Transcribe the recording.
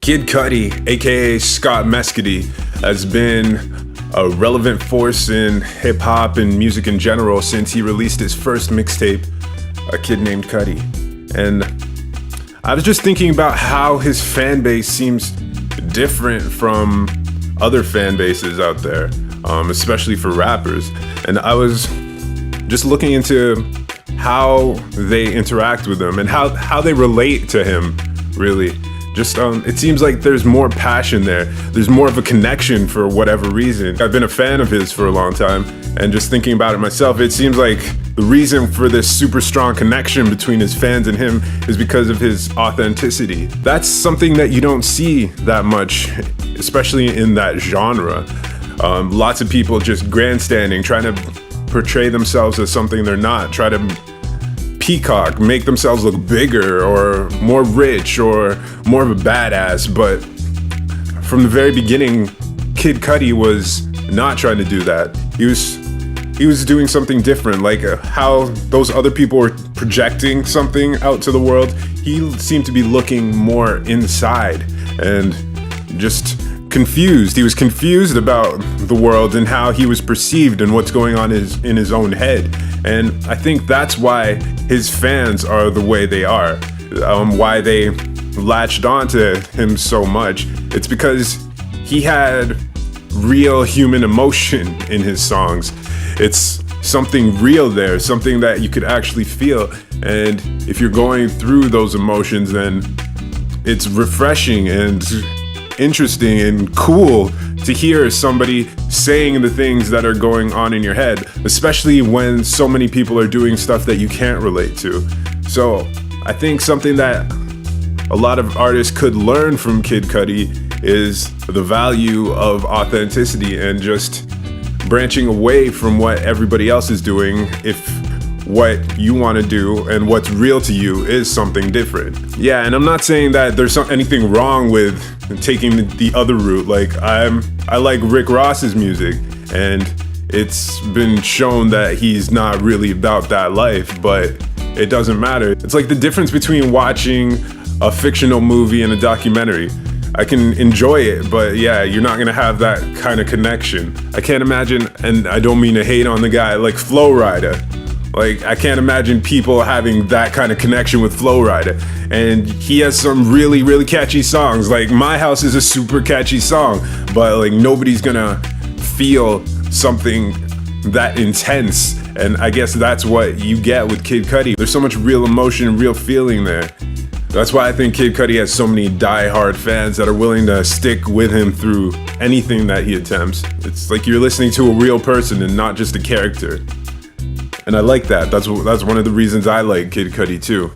Kid Cudi, aka Scott Mescudi, has been a relevant force in hip-hop and music in general since he released his first mixtape, A Kid Named Cudi. And I was just thinking about how his fan base seems different from other fan bases out there, especially for rappers. And I was just looking into how they interact with him and how they relate to him, really. Just it seems like there's more passion there. There's more of a connection for whatever reason. I've been a fan of his for a long time, and just thinking about it myself, it seems like the reason for this super strong connection between his fans and him is because of his authenticity. That's something that you don't see that much, especially in that genre. Lots of people just grandstanding, trying to portray themselves as something they're not, try to peacock, make themselves look bigger or more rich or more of a badass. But from the very beginning, Kid Cudi was not trying to do that. He was doing something different, like how those other people were projecting something out to the world. He seemed to be looking more inside and just confused. He was confused about the world and how he was perceived and what's going on in his own head. And I think that's why his fans are the way they are, why they latched onto him so much. It's because he had real human emotion in his songs. It's something real there, something that you could actually feel. And if you're going through those emotions, then it's refreshing and interesting and cool to hear somebody saying the things that are going on in your head, especially when so many people are doing stuff that you can't relate to. So I think something that a lot of artists could learn from Kid Cudi is the value of authenticity and just branching away from what everybody else is doing if what you want to do and what's real to you is something different. Yeah, and I'm not saying that there's anything wrong with taking the other route. Like I like Rick Ross's music, and it's been shown that he's not really about that life, but it doesn't matter. It's like the difference between watching a fictional movie and a documentary. I can enjoy it, but yeah, you're not gonna have that kind of connection. I can't imagine, and I don't mean to hate on the guy, like Flo Rida. Like, I can't imagine people having that kind of connection with Flo Rida. And he has some really, really catchy songs. Like, My House is a super catchy song, but like nobody's gonna feel something that intense. And I guess that's what you get with Kid Cudi. There's so much real emotion and real feeling there. That's why I think Kid Cudi has so many die-hard fans that are willing to stick with him through anything that he attempts. It's like you're listening to a real person and not just a character. And I like that. That's one of the reasons I like Kid Cudi too.